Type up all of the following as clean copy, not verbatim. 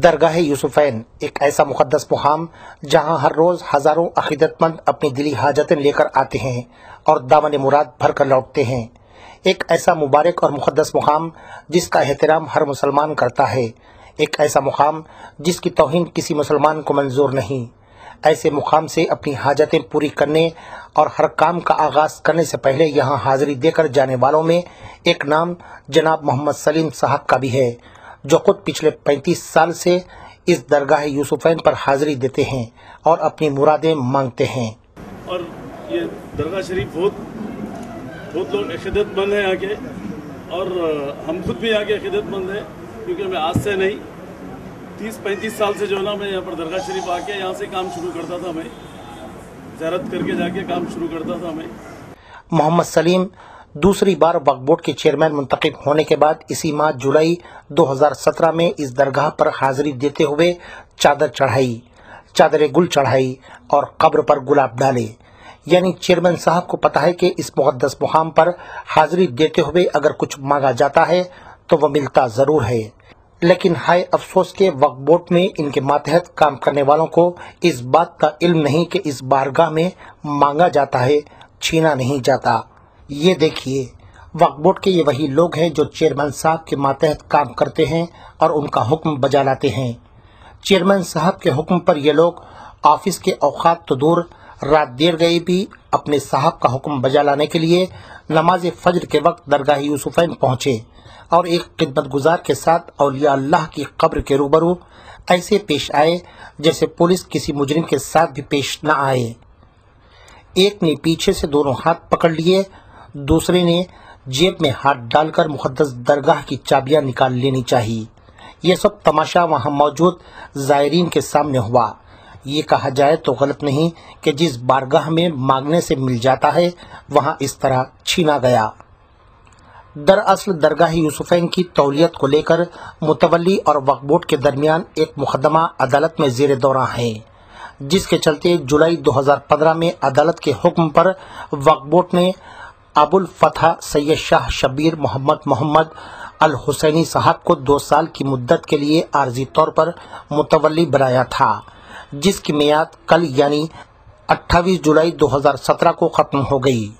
दरगाह यूसुफैन एक ऐसा मुक़द्दस मुकाम जहां हर रोज़ हज़ारों अक़ीदतमंद अपनी दिली हाजतें लेकर आते हैं और दामन मुराद भर कर लौटते हैं। एक ऐसा मुबारक और मुक़द्दस मुकाम जिसका एहतराम हर मुसलमान करता है। एक ऐसा मुकाम जिसकी तौहीन किसी मुसलमान को मंजूर नहीं। ऐसे मुकाम से अपनी हाजतें पूरी करने और हर काम का आगाज़ करने से पहले यहाँ हाज़िरी देकर जाने वालों में एक नाम जनाब मोहम्मद सलीम साहब का भी है, जो खुद पिछले 35 साल से इस दरगाह यूसुफैन पर हाज़िरी देते हैं और अपनी मुरादें मांगते हैं। और ये दरगाह शरीफ बहुत लोग अक़ीदतमंद हैं यहाँ के, और हम खुद भी यहाँ के अक़ीदतमंद हैं, क्योंकि मैं आज से नहीं 30-35 साल से जो है ना, मैं यहाँ पर दरगाह शरीफ आके यहाँ से काम शुरू करता था। मैं ज़ियारत करके जाके काम शुरू करता था। मैं मोहम्मद सलीम दूसरी बार वक्फ बोर्ड के चेयरमैन मुंतखब होने के बाद इसी माह जुलाई 2017 में इस दरगाह पर हाजिरी देते हुए चादर चढ़ाई, चादर गुल चढ़ाई और कब्र पर गुलाब डाले। यानी चेयरमैन साहब को पता है कि इस मुक़द्दस मुकाम पर हाजिरी देते हुए अगर कुछ मांगा जाता है तो वह मिलता ज़रूर है। लेकिन हाय अफसोस के वक्फ बोर्ड में इनके मातहत काम करने वालों को इस बात का इल्म नहीं कि इस बारगाह में मांगा जाता है, छीना नहीं जाता। ये देखिए, वक्फ बोर्ड के ये वही लोग हैं जो चेयरमैन साहब के मातहत काम करते हैं और उनका हुक्म बजा लाते हैं। चेयरमैन साहब के हुक्म पर ये लोग ऑफिस के औकात तो दूर, रात देर गई भी अपने साहब का हुक्म बजा लाने के लिए नमाज फजर के वक्त दरगाह यूसुफैन पहुँचे और एक खिदमत गुजार के साथ औलिया अल्लाह की कब्र के रूबरू ऐसे पेश आए जैसे पुलिस किसी मुजरिम के साथ भी पेश न आए। एक ने पीछे से दोनों हाथ पकड़ लिए, दूसरे ने जेब में हाथ डालकर मुक़द्दस दरगाह की चाबियां निकाल लेनी चाहिए। यह सब तमाशा वहां मौजूद ज़ायरीन के सामने हुआ। ये कहा जाए तो गलत नहीं कि जिस बारगाह में मांगने से मिल जाता है वहां इस तरह छीना गया। दरअसल दरगाह यूसुफैन की तौलियत को लेकर मुतवल्ली और वक्फ बोर्ड के दरमियान एक मुकदमा अदालत में ज़ेर दौरा है, जिसके चलते जुलाई 2015 में अदालत के हुक्म पर वक्फ बोर्ड ने अबुल फतह सैयद शाह शब्बीर मोहम्मद अल हुसैनी साहब को 2 साल की मुद्दत के लिए आर्जी तौर पर मुतवल्ली बनाया था, जिसकी मियाद कल यानी 28 जुलाई 2017 को ख़त्म हो गई।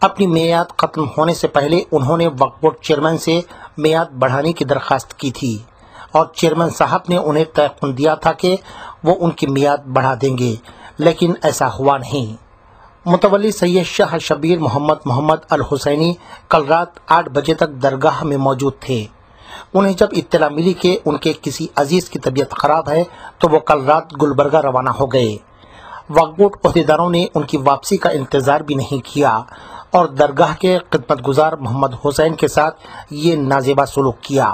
अपनी मियाद ख़त्म होने से पहले उन्होंने वक्फ बोर्ड चेयरमैन से मियाद बढ़ाने की दरख्वास्त की थी और चेयरमैन साहब ने उन्हें तयक़ुन दिया था कि वो उनकी मियाद बढ़ा देंगे, लेकिन ऐसा हुआ नहीं। मुतवल्ली सैयद शाह शब्बीर मोहम्मद अल हुसैनी कल रात 8 बजे तक दरगाह में मौजूद थे। उन्हें जब इत्तला मिली कि उनके किसी अजीज़ की तबीयत ख़राब है तो वो कल रात गुलबर्गा रवाना हो गए। वक्फ बोर्ड अहदेदारों ने उनकी वापसी का इंतज़ार भी नहीं किया और दरगाह के खिदमत गुजार मोहम्मद हुसैन के साथ ये नाजेबा सलूक किया।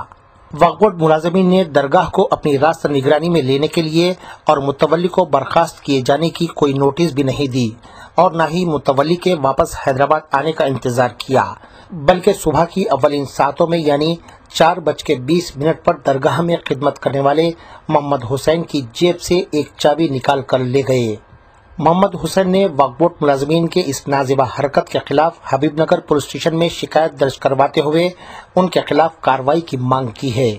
वक्फ बोर्ड मुलाज़मीन ने दरगाह को अपनी रास्त निगरानी में लेने के लिए और मुतवल्ली को बर्खास्त किए जाने की कोई नोटिस भी नहीं दी और न ही मुतवल्ली के वापस हैदराबाद आने का इंतज़ार किया, बल्कि सुबह की अव्वलीन सातों में यानी 4:20 पर दरगाह में खिदमत करने वाले मोहम्मद हुसैन की जेब से एक चाबी निकाल कर ले गए। मोहम्मद हुसैन ने वक्फ बोर्ड मुलाज़मीन के इस नाज़िबा हरकत के खिलाफ हबीबनगर पुलिस स्टेशन में शिकायत दर्ज करवाते हुए उनके खिलाफ कार्रवाई की मांग की है।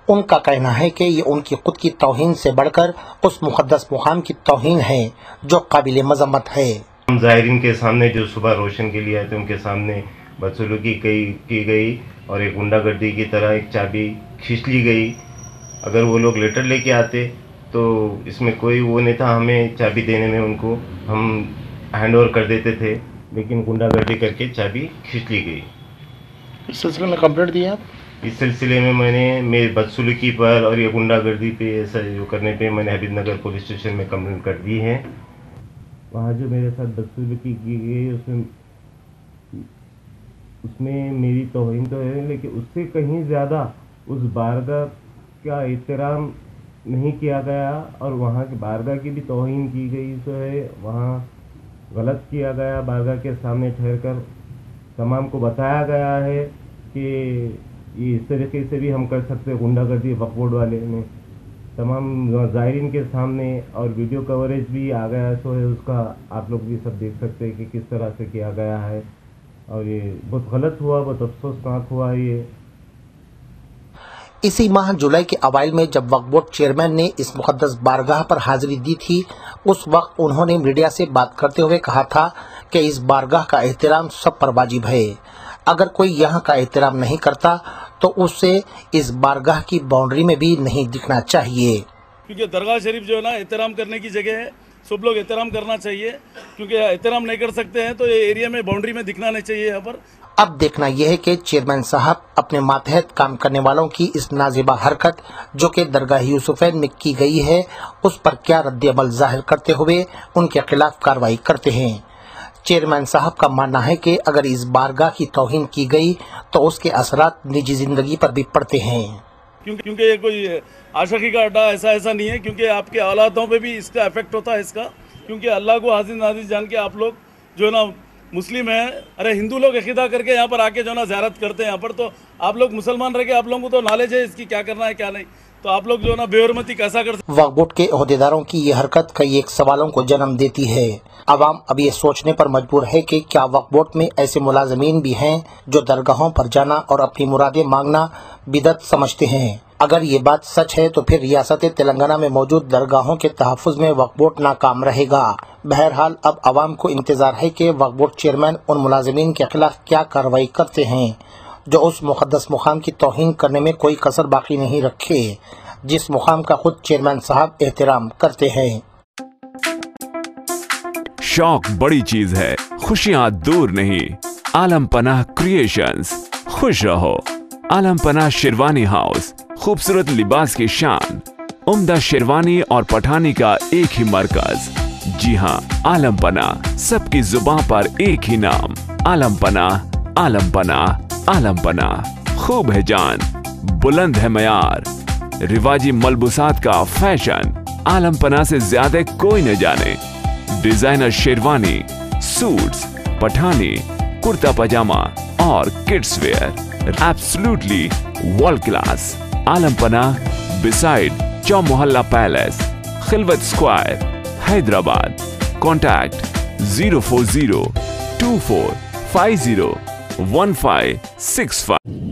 उनका कहना है कि ये उनकी खुद की तौहीन से बढ़कर उस मुक़द्दस मुकाम की तौहीन है जो काबिल मज़म्मत है। ज़ायरीन के सामने जो सुबह रोशन के लिए आए थे उनके सामने बदसलूकी की गई और एक गुंडागर्दी की तरह एक चाबी खींच ली गई। अगर वो लोग लेटर लेके आते तो इसमें कोई वो नहीं था, हमें चाबी देने में उनको हम हैंड ओवर कर देते थे, लेकिन गुंडागर्दी करके चाबी खींच ली गई। इस सिलसिले में कंप्लेंट दी आप? इस सिलसिले में मैंने मेरे बदसलूकी पर और ये गुंडागर्दी पे ऐसा जो करने पे मैंने हबीबनगर पुलिस स्टेशन में कंप्लेंट कर दी है। वहाँ जो मेरे साथ बदसलूकी की गई उसमें मेरी तौहीन तो है, लेकिन उससे कहीं ज़्यादा उस बारगाह का एहतराम नहीं किया गया और वहाँ के बारगाह की भी तौहीन की गई। तो है वहाँ गलत किया गया। बारगाह के सामने ठहरकर तमाम को बताया गया है कि ये इस तरीके से भी हम कर सकते हैं। गुंडागर्दी वक्फ बोर्ड वाले ने तमाम ज़ायरीन के सामने और वीडियो कवरेज भी आ गया, तो है उसका आप लोग भी सब देख सकते हैं कि किस तरह से किया गया है और ये बहुत गलत हुआ, बहुत अफसोसनाक हुआ। ये इसी माह जुलाई के अवाइल में जब वक्फ बोर्ड चेयरमैन ने इस मुकद्दस बारगाह पर हाजिरी दी थी, उस वक्त उन्होंने मीडिया से बात करते हुए कहा था कि इस बारगाह का एहतराम सब पर वाजिब है। अगर कोई यहाँ का एहतराम नहीं करता तो उससे इस बारगाह की बाउंड्री में भी नहीं दिखना चाहिए। क्योंकि दरगाह शरीफ जो है ना एहतराम करने की जगह है, सब लोग एहतराम करना चाहिए। क्योंकि एहतराम नहीं कर सकते हैं तो ये एरिया में बाउंड्री में दिखना नहीं चाहिए यहाँ पर। अब देखना यह है कि चेयरमैन साहब अपने मातहत काम करने वालों की इस नाजिबा हरकत जो कि दरगाह यूसुफैन में की गई है, उस पर क्या रद्द-ए-अमल जाहिर करते हुए उनके खिलाफ कार्रवाई करते हैं। चेयरमैन साहब का मानना है कि अगर इस बारगाह की तौहीन की गई तो उसके असरात निजी जिंदगी पर भी पड़ते हैं। क्योंकि ये कोई आशिकी का अड्डा ऐसा नहीं है, क्योंकि आपके औलादों पे भी इसका इफेक्ट होता है इसका। क्योंकि अल्लाह को हाजिर नाजिर जान के आप लोग जो ना मुस्लिम है, अरे हिंदू लोग अकीदा करके यहाँ पर आके जो ना ज़ियारत करते हैं यहाँ पर, तो आप लोग मुसलमान रह के आप लोगों को तो नॉलेज है इसकी क्या करना है क्या नहीं, तो आप लोग जो ना बेहरमती कैसा कर सकते। वक्फ बोर्ड के ओहदेदारों की ये हरकत कई एक सवालों को जन्म देती है। अवाम अब ये सोचने पर मजबूर है कि क्या वक्फ बोर्ड में ऐसे मुलाजमीन भी हैं जो दरगाहों पर जाना और अपनी मुरादें मांगना बिदअत समझते हैं। अगर ये बात सच है तो फिर रियासत तेलंगाना में मौजूद दरगाहों के तहफ़्फ़ुज़ में वक्फ बोर्ड नाकाम रहेगा। बहरहाल अब अवाम को इंतज़ार है कि वक्फ बोर्ड चेयरमैन उन मुलाजमीन के खिलाफ क्या कार्रवाई करते हैं जो उस मुक़द्दस मुकाम की तौहीन करने में कोई कसर बाकी नहीं रखे, जिस मुकाम का खुद चेयरमैन साहब एहतराम करते हैं। शौक बड़ी चीज है, खुशियां दूर नहीं। आलम पनाह क्रिएशंस, खुश रहो। आलम पनाह शेरवानी हाउस, खूबसूरत लिबास की शान, उम्दा शेरवानी और पठानी का एक ही मरकज। जी हाँ, आलम पनाह, सबकी जुबान पर एक ही नाम, आलम पनाह, आलम पनाह, आलम पनाह। खूब है जान, बुलंद है मयार, रिवाजी मलबूसात का फैशन, आलम पनाह से ज्यादा कोई न जाने। डिजाइनर शेरवानी, सूट्स, पठानी, कुर्ता पजामा और kids wear, absolutely world class. Alam Panah beside Chowmahalla palace, Khilwat square, Hyderabad. Contact 04024501565।